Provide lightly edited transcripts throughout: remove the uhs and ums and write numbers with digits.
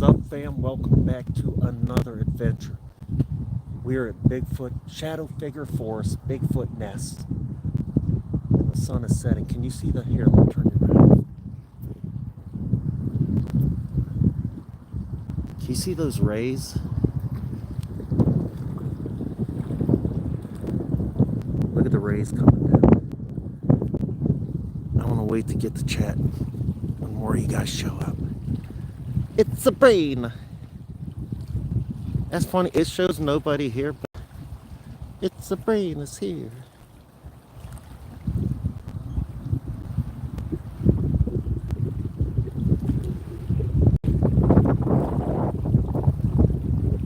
up, fam? Welcome back to another adventure. We're at Bigfoot Shadow Figure Forest, Bigfoot Nest. And the sun is setting. Can you see the here? Let me turn you around. Can you see those rays? Look at the rays coming down. I want to wait to get to chat when more of you guys show up. It's a brain. That's funny. It shows nobody here, but it's a brain is here.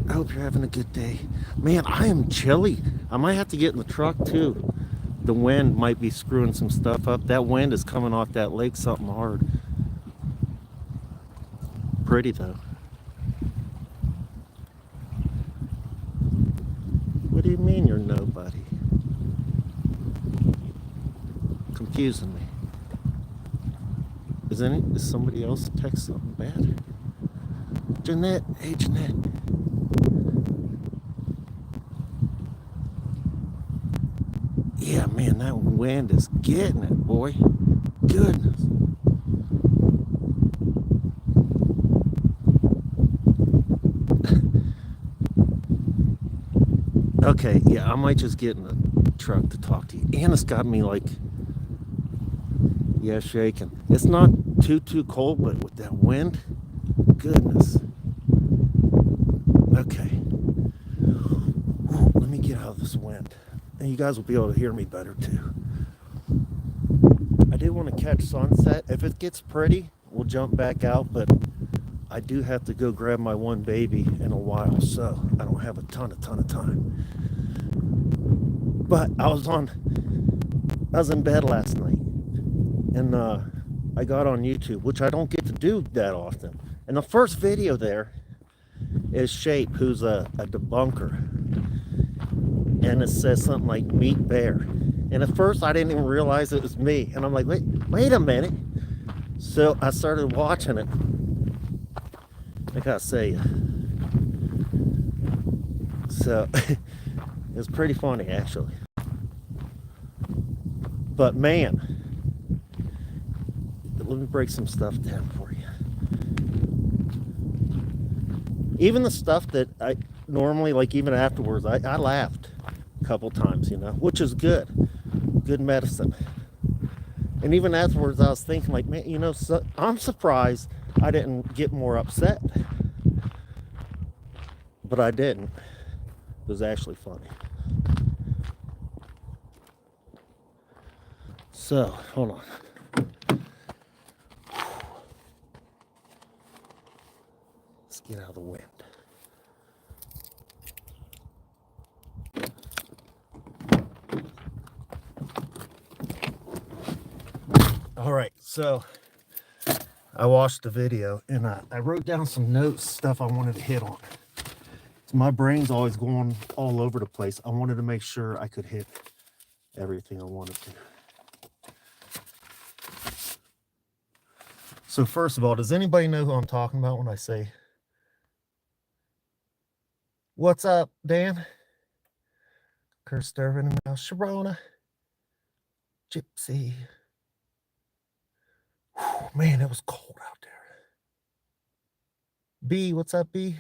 I hope you're having a good day. Man, I am chilly. I might have to get in the truck too. The wind might be screwing some stuff up. That wind is coming off that lake something hard. Pretty though. What do you mean you're nobody? Confusing me. Is somebody else text something bad? Jeanette, hey Jeanette. Yeah, man, that wind is getting it, boy. Goodness. Okay, yeah, I might just get in the truck to talk to you. Anna's got me like, yeah, shaking. It's not too cold, but with that wind, goodness. Okay. Ooh, let me get out of this wind. And you guys will be able to hear me better too. I do want to catch sunset. If it gets pretty, we'll jump back out, but I do have to go grab my one baby in a while, so I don't have a ton of time. But I was in bed last night, and I got on YouTube, which I don't get to do that often. And the first video there is Shape, who's a debunker, and it says something like "meet bear." And at first, I didn't even realize it was me, and I'm like, wait a minute. So I started watching it. I gotta say, so it's pretty funny actually. But man, let me break some stuff down for you. Even the stuff that I normally, like, even afterwards, I laughed a couple times, which is good medicine. And even afterwards, I was thinking, like, man, so I'm surprised I didn't get more upset. But I didn't. It was actually funny. So, hold on. Let's get out of the wind. All right, so I watched the video and I wrote down some notes, stuff I wanted to hit on. So my brain's always going all over the place. I wanted to make sure I could hit everything I wanted to. So first of all, does anybody know who I'm talking about when I say, what's up, Dan? Curse Durbin and now Sharona. Gypsy. Whew, man, it was cold out there. B, what's up, B?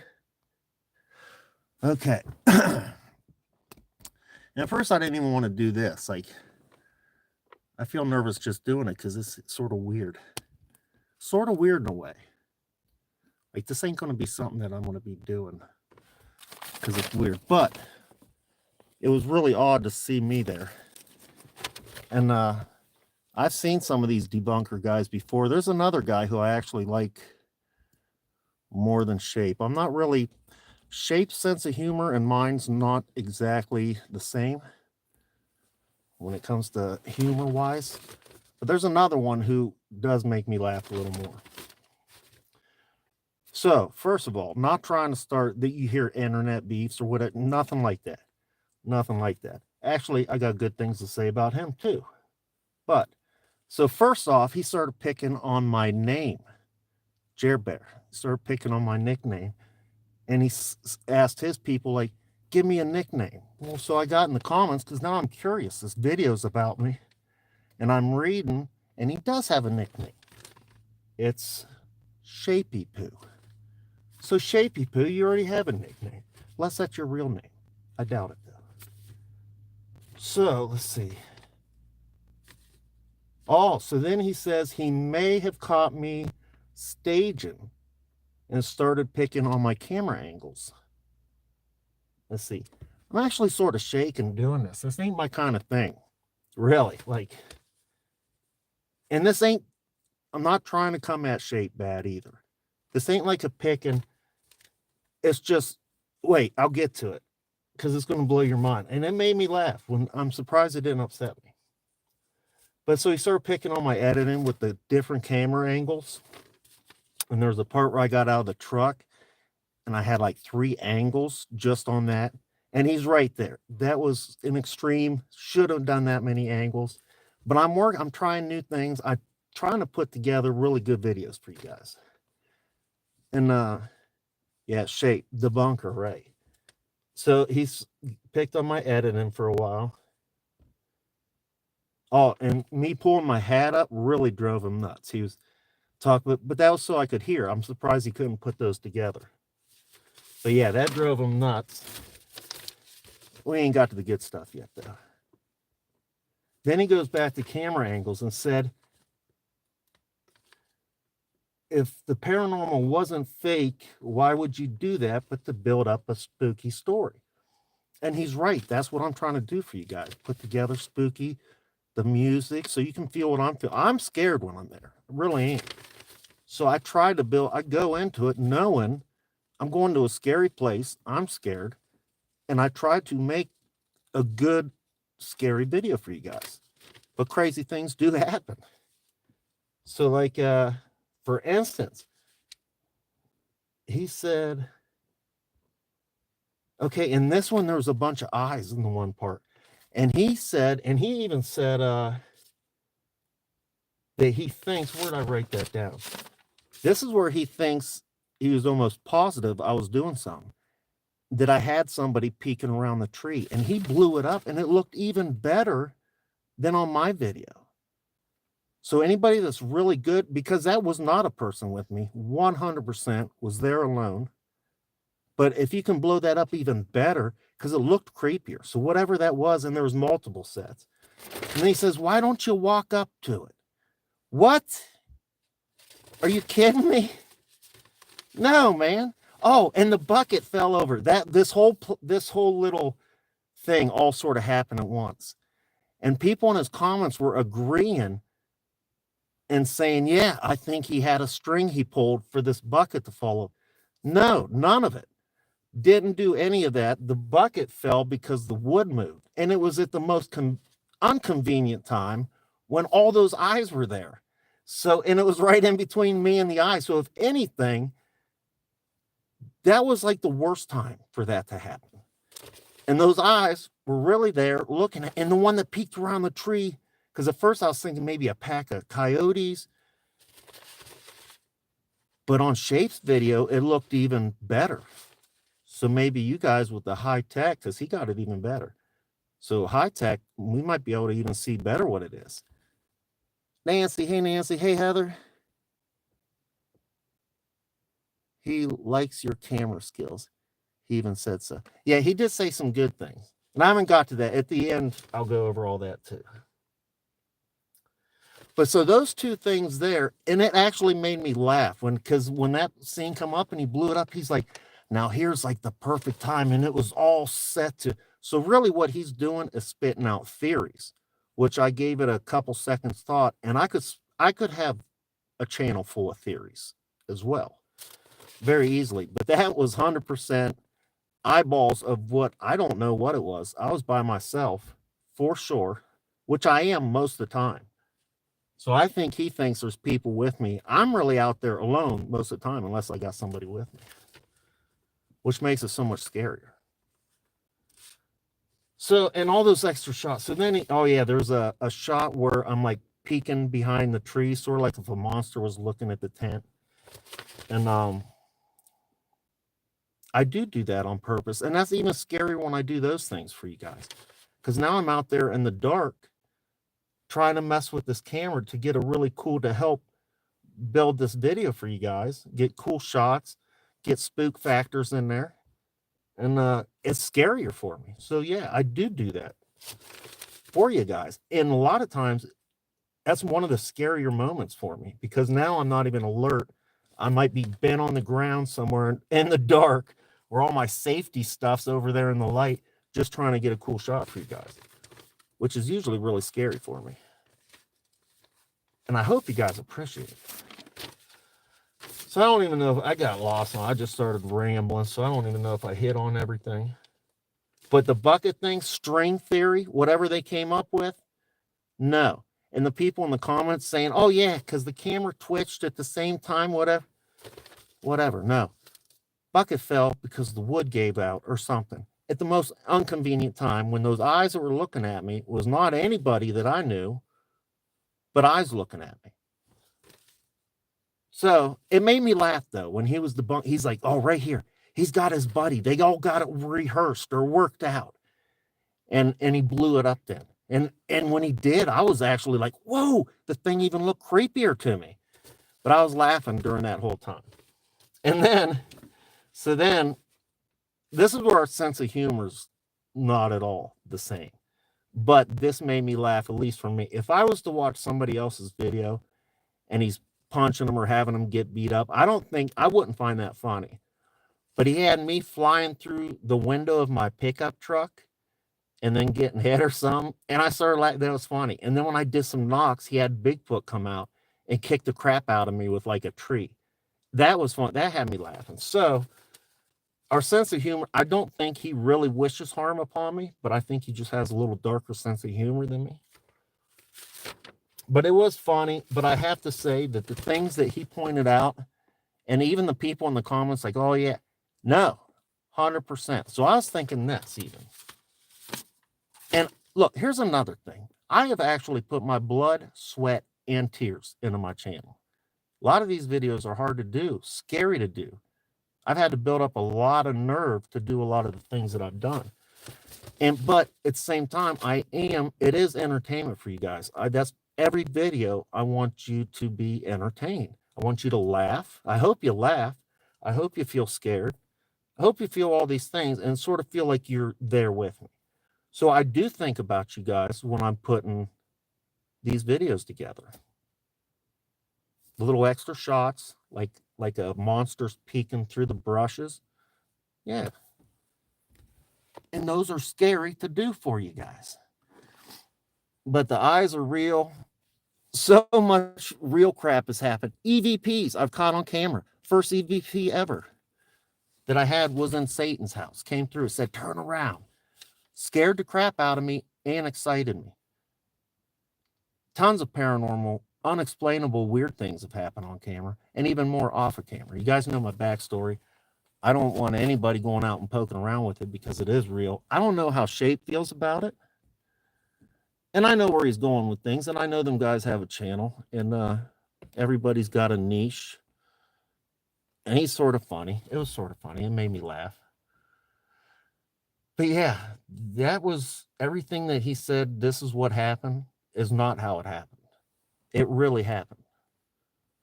Okay. And at first I didn't even want to do this. Like, I feel nervous just doing it because it's sort of weird. Sort of weird in a way. Like, this ain't going to be something that I'm going to be doing because it's weird. But it was really odd to see me there. And I've seen some of these debunker guys before. There's another guy who I actually like more than Shape. I'm not really... Shape's sense of humor and mine's not exactly the same when it comes to humor-wise. But there's another one who does make me laugh a little more. So, first of all, not trying to start that you hear internet beefs or whatever. Nothing like that. Nothing like that. Actually, I got good things to say about him too. But, so first off, he started picking on my name. Jer Bear. He started picking on my nickname. And he asked his people, like, give me a nickname. Well, so I got in the comments because now I'm curious. This video's about me. And I'm reading, and he does have a nickname. It's Shapy Poo. So Shapy Poo, you already have a nickname. Unless that's your real name. I doubt it, though. So, let's see. Oh, so then he says he may have caught me staging and started picking on my camera angles. Let's see. I'm actually sort of shaking doing this. This ain't my kind of thing. Really. Like, and this ain't, I'm not trying to come at shape bad either. This ain't like a picking. It's just, wait, I'll get to it. Because it's going to blow your mind. And it made me laugh. When I'm surprised it didn't upset me. But so he started picking on my editing with the different camera angles. And there's a part where I got out of the truck. And I had like 3 angles just on that. And he's right there. That was an extreme. Should have done that many angles. But I'm trying new things. I'm trying to put together really good videos for you guys. And yeah, shape, debunker, right. So he's picked on my editing for a while. Oh, and me pulling my hat up really drove him nuts. He was talking, but that was so I could hear. I'm surprised he couldn't put those together. But yeah, that drove him nuts. We ain't got to the good stuff yet, though. Then he goes back to camera angles and said, if the paranormal wasn't fake, why would you do that but to build up a spooky story? And he's right. That's what I'm trying to do for you guys. Put together spooky, the music, so you can feel what I'm feeling. I'm scared when I'm there. I really am. So I try to build, I go into it knowing I'm going to a scary place. I'm scared. And I try to make a good, scary video for you guys. But crazy things do happen. So like, for instance, he said, okay, in this one, there was a bunch of eyes in the one part. And he said, and he even said that he thinks, where did I write that down? This is where he thinks, he was almost positive I was doing something. That I had somebody peeking around the tree. And he blew it up, and it looked even better than on my video. So anybody that's really good, because that was not a person with me, 100% was there alone. But if you can blow that up even better, because it looked creepier. So whatever that was, and there was multiple sets. And then he says, why don't you walk up to it? What? Are you kidding me? No, man. Oh, and the bucket fell over. This whole little thing all sort of happened at once. And people in his comments were agreeing and saying, yeah, I think he had a string he pulled for this bucket to fall over. No, none of it. Didn't do any of that. The bucket fell because the wood moved. And it was at the most inconvenient time when all those eyes were there. So, and it was right in between me and the eye. So if anything, that was like the worst time for that to happen. And those eyes were really there looking at, and the one that peeked around the tree, because at first I was thinking maybe a pack of coyotes. But on Shape's video, it looked even better. So maybe you guys with the high tech, because he got it even better. So high tech, we might be able to even see better what it is. Nancy, hey Heather. He likes your camera skills. He even said so. Yeah, he did say some good things. And I haven't got to that. At the end, I'll go over all that too. But so those two things there, and it actually made me laugh because when that scene come up and he blew it up, he's like, now here's like the perfect time. And it was all set to. So really what he's doing is spitting out theories, which I gave it a couple seconds thought. And I could have a channel full of theories as well, very easily. But that was 100% eyeballs of what, I don't know what it was. I was by myself for sure, which I am most of the time. So I think he thinks there's people with me. I'm really out there alone most of the time, unless I got somebody with me, which makes it so much scarier. So, and all those extra shots. So then, oh yeah, there's a shot where I'm like peeking behind the tree, sort of like if a monster was looking at the tent. And I do that on purpose. And that's even scarier when I do those things for you guys. Because now I'm out there in the dark trying to mess with this camera to get a really cool, to help build this video for you guys, get cool shots, get spook factors in there. And it's scarier for me. So yeah, I do that for you guys. And a lot of times that's one of the scarier moments for me, because now I'm not even alert. I might be bent on the ground somewhere in the dark where all my safety stuff's over there in the light, just trying to get a cool shot for you guys, which is usually really scary for me. And I hope you guys appreciate it. So I don't even know if I got lost on. I just started rambling, so I don't even know if I hit on everything. But the bucket thing, string theory, whatever they came up with, no. And the people in the comments saying, oh yeah, because the camera twitched at the same time, whatever. No. Bucket fell because the wood gave out or something. At the most inconvenient time, when those eyes that were looking at me was not anybody that I knew, but eyes looking at me. So it made me laugh, though, when he was debunked. He's like, oh, right here. He's got his buddy. They all got it rehearsed or worked out. And he blew it up then. And when he did, I was actually like, whoa, the thing even looked creepier to me. But I was laughing during that whole time. And then, so then, this is where our sense of humor is not at all the same. But this made me laugh, at least for me. If I was to watch somebody else's video and he's punching them or having them get beat up, I wouldn't find that funny. But he had me flying through the window of my pickup truck and then getting hit or something. And I started like, that was funny. And then when I did some knocks, he had Bigfoot come out and kick the crap out of me with like a tree. That was fun. That had me laughing. So our sense of humor, I don't think he really wishes harm upon me, but I think he just has a little darker sense of humor than me. But it was funny. But I have to say that the things that he pointed out, and even the people in the comments like, oh yeah, no, 100%. So I was thinking this even. And look, here's another thing. I have actually put my blood, sweat, and tears into my channel. A lot of these videos are hard to do, scary to do. I've had to build up a lot of nerve to do a lot of the things that I've done. But at the same time, it is entertainment for you guys. That's every video. I want you to be entertained. I want you to laugh. I hope you laugh. I hope you feel scared. I hope you feel all these things and sort of feel like you're there with me. So I do think about you guys when I'm putting these videos together. The little extra shots, like a monster's peeking through the brushes. Yeah. And those are scary to do for you guys. But the eyes are real. So much real crap has happened. EVPs I've caught on camera. First EVP ever that I had was in Satan's house. Came through, said, turn around. Scared the crap out of me and excited me. Tons of paranormal, unexplainable, weird things have happened on camera, and even more off of camera. You guys know my backstory. I don't want anybody going out and poking around with it because it is real. I don't know how Shape feels about it. And I know where he's going with things, and I know them guys have a channel, and everybody's got a niche. And he's sort of funny. It was sort of funny. It made me laugh. But yeah, that was everything that he said. This is what happened is not how it happened. It really happened.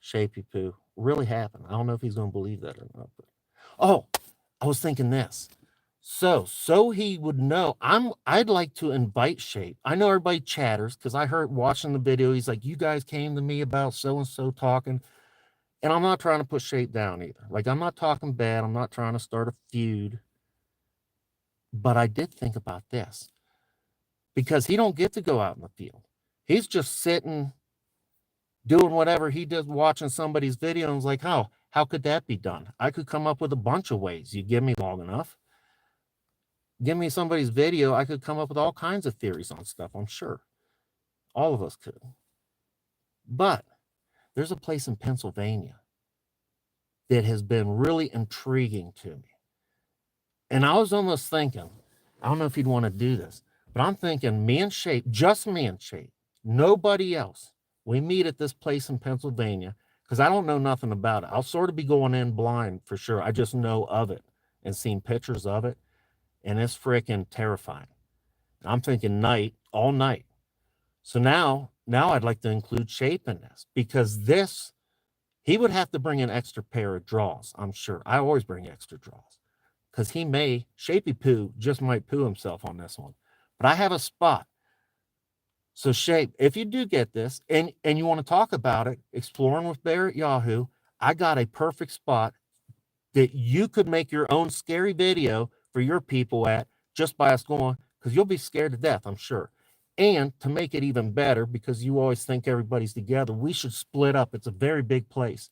Shapey poo really happened. I don't know if he's going to believe that or not. But oh, I was thinking this. So he would know. I'd like to invite Shape. I know everybody chatters because I heard watching the video. He's like, you guys came to me about so and so talking. And I'm not trying to put Shape down either. Like, I'm not talking bad. I'm not trying to start a feud. But I did think about this. Because he don't get to go out in the field. He's just sitting, doing whatever he does, watching somebody's video. And was like, how could that be done? I could come up with a bunch of ways. You give me long enough. Give me somebody's video. I could come up with all kinds of theories on stuff, I'm sure. All of us could. But there's a place in Pennsylvania that has been really intriguing to me. And I was almost thinking, I don't know if he'd want to do this, but I'm thinking me and Shape, just me and Shape, nobody else. We meet at this place in Pennsylvania. because I don't know nothing about it. I'll sort of be going in blind for sure. I just know of it and seen pictures of it, and it's freaking terrifying. I'm thinking night, all night. So now I'd like to include Shape in this, because this, he would have to bring an extra pair of draws, I'm sure. I always bring extra draws, because Shapey Poo just might poo himself on this one. But I have a spot. So Shape, if you do get this and you want to talk about it, Exploring with Bear at Yahoo, I got a perfect spot that you could make your own scary video for your people at, just by us going, because you'll be scared to death, I'm sure. And to make it even better, because you always think everybody's together, we should split up. It's a very big place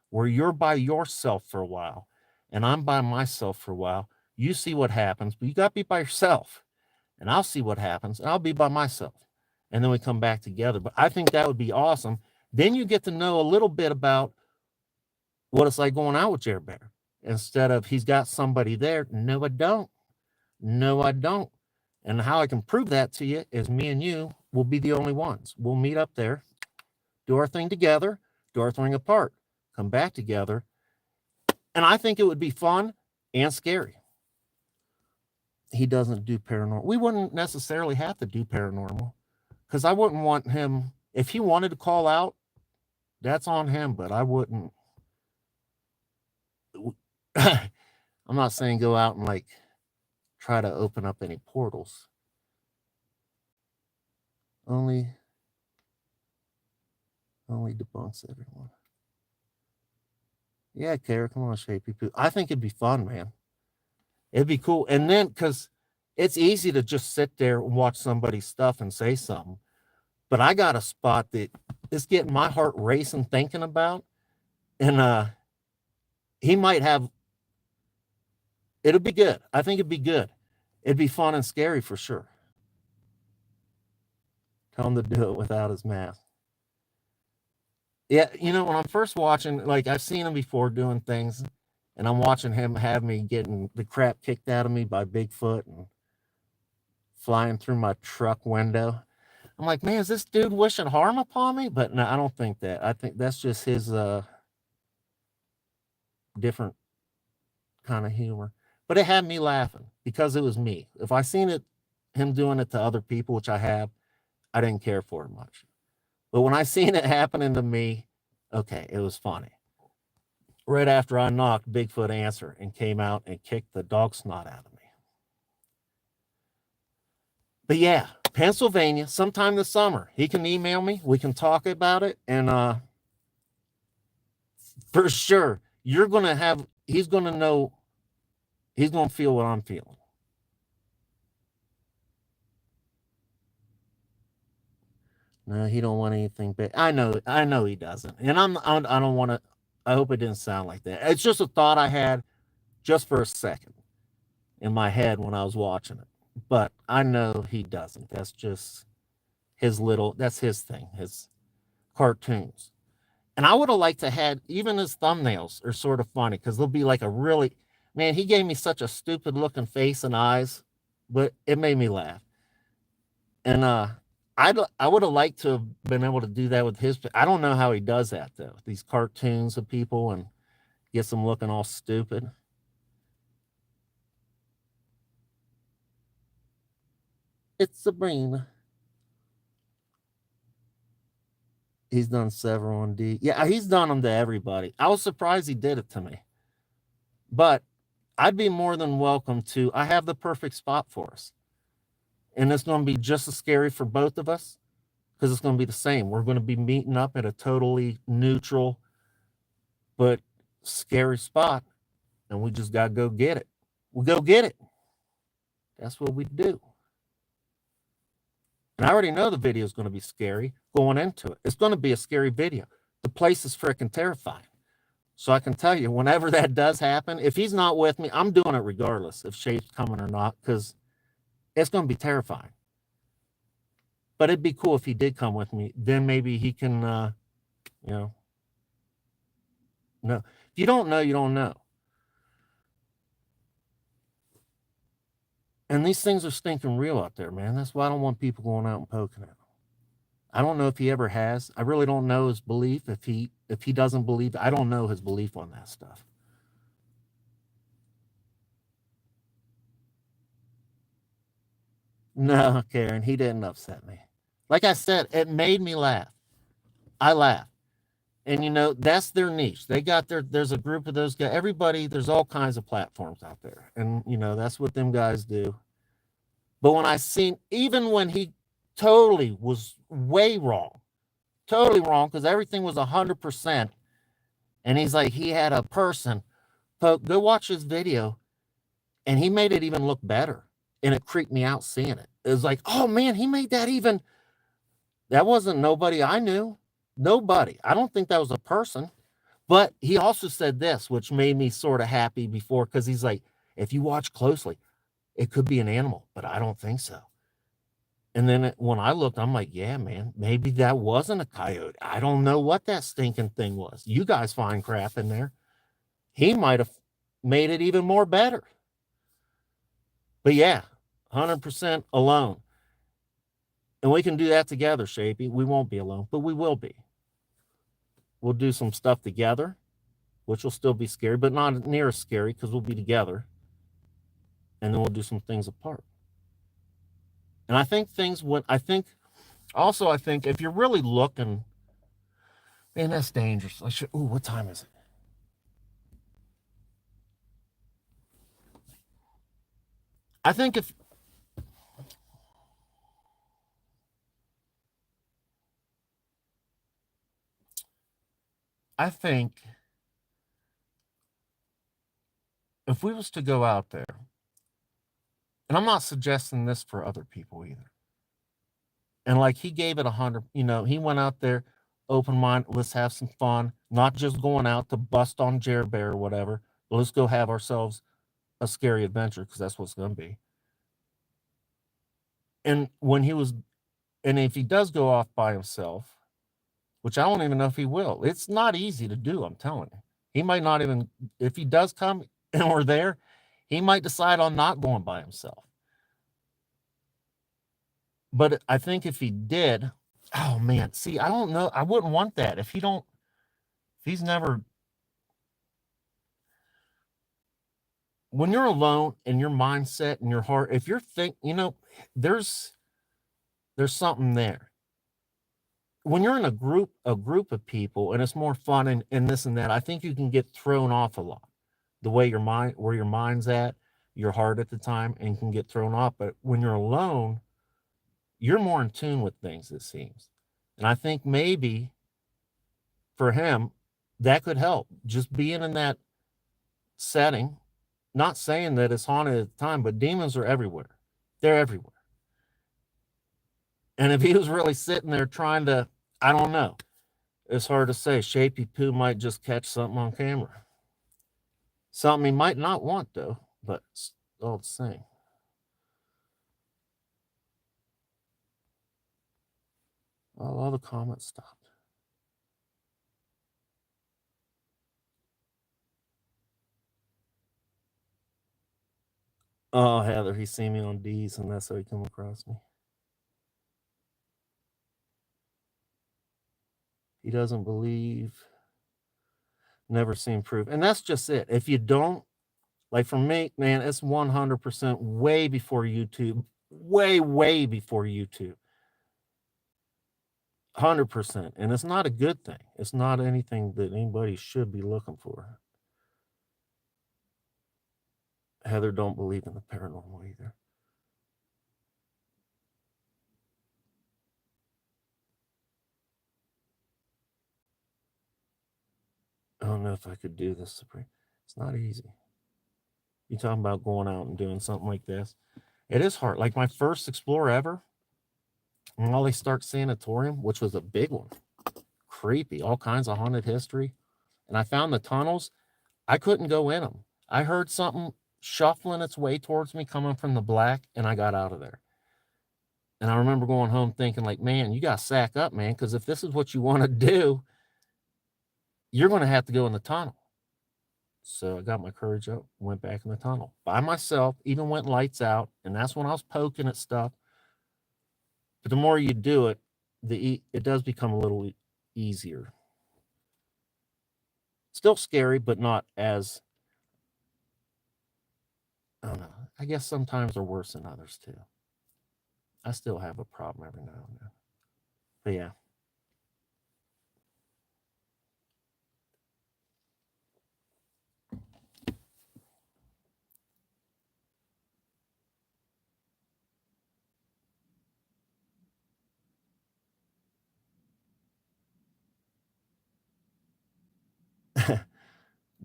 where you're by yourself for a while and I'm by myself for a while. You see what happens, but you got to be by yourself. And I'll see what happens, and I'll be by myself. And then we come back together. But I think that would be awesome. Then you get to know a little bit about what it's like going out with Jer Bear. Instead of he's got somebody there. No, I don't. No, I don't. And how I can prove that to you is me and you will be the only ones. We'll meet up there, do our thing together, do our thing apart, come back together. And I think it would be fun and scary. He doesn't do paranormal. We wouldn't necessarily have to do paranormal, because I wouldn't want him, if he wanted to call out, that's on him, but I wouldn't. I'm not saying go out and like try to open up any portals. Only debunks everyone. Yeah, Kara, come on, Shapey Poo. I think it'd be fun, man. It'd be cool. And then, because it's easy to just sit there and watch somebody's stuff and say something. But I got a spot that is getting my heart racing thinking about. And he might have, it'll be good. I think it'd be good. It'd be fun and scary for sure. Tell him to do it without his mask. Yeah, you know, when I'm first watching, like I've seen him before doing things, and I'm watching him have me getting the crap kicked out of me by Bigfoot and flying through my truck window. I'm like, man, is this dude wishing harm upon me? But no, I don't think that. I think that's just his different kind of humor. But it had me laughing because it was me. If I seen him doing it to other people, which I have, I didn't care for it much. But when I seen it happening to me, okay, it was funny. Right after I knocked, Bigfoot answered and came out and kicked the dog snot out of me. But yeah, Pennsylvania, sometime this summer, he can email me. We can talk about it. And for sure, he's going to know, he's going to feel what I'm feeling. No, he don't want anything big. I know he doesn't. And I don't want to, I hope it didn't sound like that. It's just a thought I had just for a second in my head when I was watching it. But I know he doesn't. That's just that's his thing, his cartoons. And I would have liked to had, even his thumbnails are sort of funny, because they'll be like man, he gave me such a stupid looking face and eyes, but it made me laugh. And I would have liked to have been able to do that with his. I don't know how he does that though. These cartoons of people and gets them looking all stupid. It's Sabrina. He's done several on D. Yeah, he's done them to everybody. I was surprised he did it to me. But I'd be more than welcome to. I have the perfect spot for us. And it's going to be just as scary for both of us, because it's going to be the same. We're going to be meeting up at a totally neutral but scary spot, and we just got to go get it. We'll go get it. That's what we do. And I already know the video is going to be scary going into it. It's going to be a scary video. The place is freaking terrifying. So I can tell you, whenever that does happen, if he's not with me, I'm doing it regardless if Shape's coming or not, because it's going to be terrifying. But it'd be cool if he did come with me. Then maybe he can, no. If you don't know, you don't know. And these things are stinking real out there, man. That's why I don't want people going out and poking at them. I don't know if he ever has. I really don't know his belief. If he doesn't believe, I don't know his belief on that stuff. No, Karen, he didn't upset me. Like I said, it made me laugh. I laughed. And that's their niche. They got there's a group of those guys. Everybody, there's all kinds of platforms out there. And that's what them guys do. But when I seen, even when he totally was way wrong, totally wrong, because everything was 100%. And he's like, he had a person go watch his video, and he made it even look better. And it creeped me out seeing it. It was like, oh man, he made that even. That wasn't nobody I knew. Nobody. I don't think that was a person. But he also said this, which made me sort of happy before, because he's like, if you watch closely, it could be an animal, but I don't think so. And then when I looked, I'm like, yeah, man, maybe that wasn't a coyote. I don't know what that stinking thing was. You guys find crap in there. He might have made it even more better. But yeah, 100% alone. And we can do that together, Shapey. We won't be alone, but we will be. We'll do some stuff together, which will still be scary, but not near as scary because we'll be together. And then we'll do some things apart. And I think I think if you're really looking, man, that's dangerous. What time is it? I think if we was to go out there, and I'm not suggesting this for other people either. And like he gave it 100, he went out there, open mind, let's have some fun, not just going out to bust on Jer Bear or whatever, but let's go have ourselves a scary adventure, because that's what it's going to be. And if he does go off by himself, which I don't even know if he will, it's not easy to do, I'm telling you. He might not even, if he does come and we're there, he might decide on not going by himself. But I think if he did, oh man, see, I don't know. I wouldn't want that. If he's never, when you're alone and your mindset and your heart, if you're there's something there. When you're in a group of people and it's more fun and this and that, I think you can get thrown off a lot. The way where your mind's at, your heart at the time, and can get thrown off. But when you're alone, you're more in tune with things, it seems. And I think maybe for him, that could help. Just being in that setting, not saying that it's haunted at the time, but demons are everywhere. They're everywhere. And if he was really sitting there trying to, I don't know. It's hard to say. Shapy Poo might just catch something on camera. Something he might not want, though, but all the same. Oh, all the comments stopped. Oh, Heather, he seen me on D's, and that's how he come across me. He doesn't believe. Never seen proof. And that's just it. If you don't, like for me, man, it's 100% way before YouTube. Way before YouTube. 100%. And it's not a good thing. It's not anything that anybody should be looking for. Heather don't believe in the paranormal either. I don't know if I could do this, Supreme. It's not easy. You talking about going out and doing something like this? It is hard. Like my first Explorer ever, and all they start sanatorium, which was a big one. Creepy, all kinds of haunted history. And I found the tunnels. I couldn't go in them. I heard something shuffling its way towards me coming from the black, and I got out of there. And I remember going home thinking, like, man, you got to sack up, man, because if this is what you want to do, you're going to have to go in the tunnel. So I got my courage up, went back in the tunnel by myself, even went lights out. And that's when I was poking at stuff. But the more you do it, it does become a little easier. Still scary, but not as, I don't know. I guess sometimes they're worse than others too. I still have a problem every now and then. But yeah.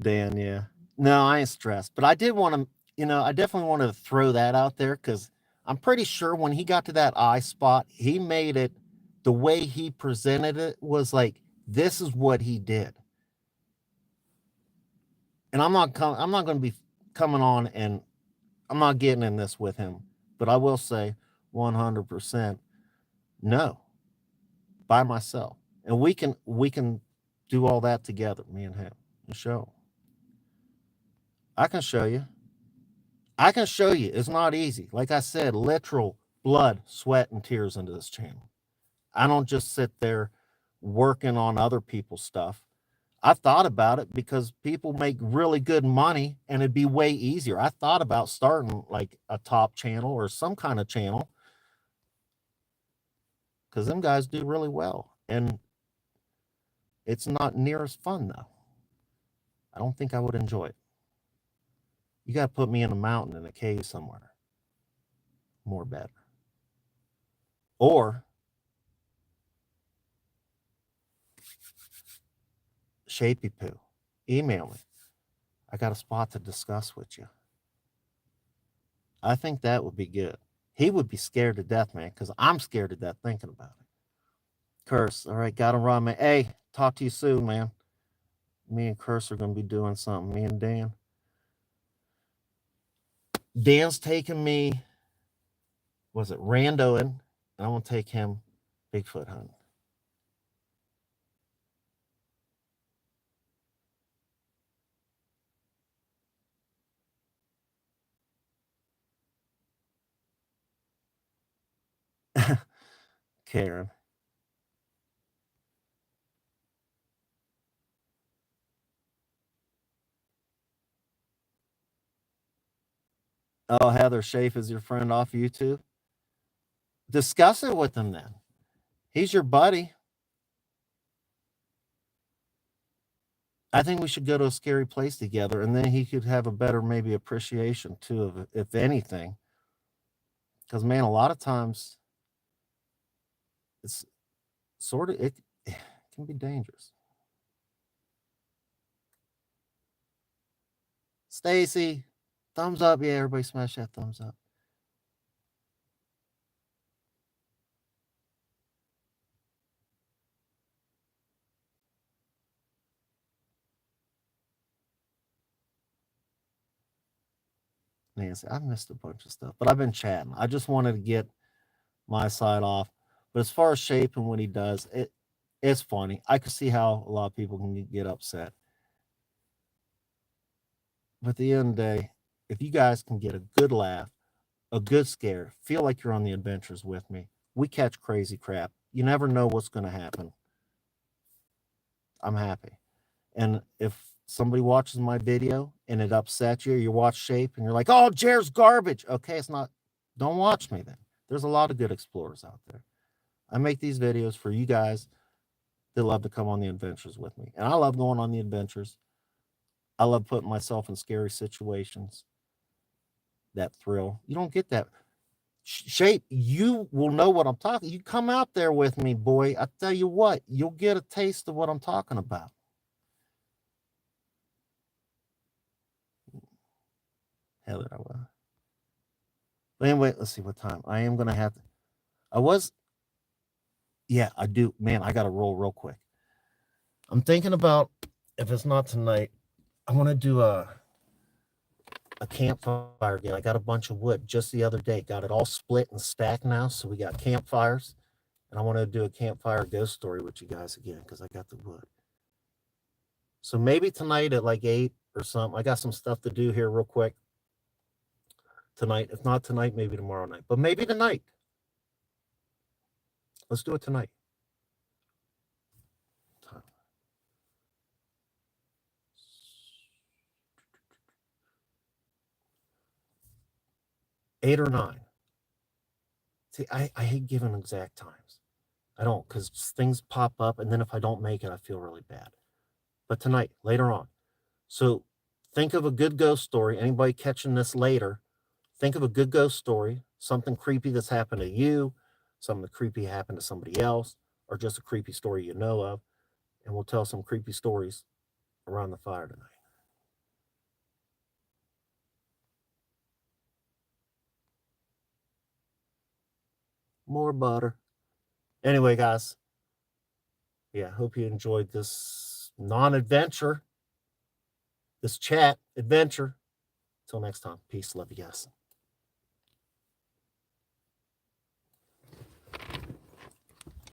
Dan, yeah. No, I ain't stressed. But I did want to, I definitely wanted to throw that out there because I'm pretty sure when he got to that eye spot, he made it, the way he presented it was like, this is what he did. And I'm not going to be coming on, and I'm not getting in this with him, but I will say 100% no, by myself. And we can do all that together, me and him, and show. I can show you. I can show you. It's not easy. Like I said, literal blood, sweat, and tears into this channel. I don't just sit there working on other people's stuff. I thought about it because people make really good money and it'd be way easier. I thought about starting like a top channel or some kind of channel because them guys do really well. And it's not near as fun though. I don't think I would enjoy it. You got to put me in a mountain in a cave somewhere. More better. Or Shapey Poo, email me. I got a spot to discuss with you. I think that would be good. He would be scared to death, man, because I'm scared to death thinking about it. Curse, all right, gotta run, man. Hey, talk to you soon, man. Me and Curse are gonna be doing something. Me and Dan. Dan's taking me, was it randoing? And I'm gonna take him Bigfoot hunting. Karen. Oh, Heather Schaaf is your friend off YouTube? Discuss it with him then. He's your buddy. I think we should go to a scary place together, and then he could have a better maybe appreciation too of it, if anything. Because man, a lot of times it's sort of it can be dangerous. Stacy, thumbs up. Yeah, everybody smash that thumbs up. Nancy, I've missed a bunch of stuff, but I've been chatting. I just wanted to get my side off. But as far as Shape and what he does, it's funny. I could see how a lot of people can get upset. But at the end of the day, if you guys can get a good laugh, a good scare, feel like you're on the adventures with me, we catch crazy crap. You never know what's going to happen. I'm happy. And if somebody watches my video and it upsets you, you watch Shape and you're like, oh, Jer's garbage. Okay, it's not. Don't watch me then. There's a lot of good explorers out there. I make these videos for you guys that love to come on the adventures with me. And I love going on the adventures. I love putting myself in scary situations. That thrill. You don't get that. Shape, you will know what I'm talking. You come out there with me, boy. I tell you what, you'll get a taste of what I'm talking about. Heather, I will. But anyway, let's see what time. I am gonna have to. I was. Yeah, I do. Man, I gotta roll real quick. I'm thinking about, if it's not tonight, I want to do a campfire again. I got a bunch of wood just the other day. Got it all split and stacked now, so we got campfires. And I want to do a campfire ghost story with you guys again because I got the wood. So maybe tonight at like 8 or something. I got some stuff to do here real quick tonight. If not tonight, maybe tomorrow night. But maybe tonight. Let's do it tonight. 8 or 9. See, I hate giving exact times. I don't, because things pop up, and then if I don't make it, I feel really bad. But tonight, later on. So think of a good ghost story. Anybody catching this later, think of a good ghost story, something creepy that's happened to you, something creepy happened to somebody else, or just a creepy story you know of, and we'll tell some creepy stories around the fire tonight. More butter. Anyway, guys, yeah, hope you enjoyed this non-adventure, this chat adventure. Till next time, peace, love you guys.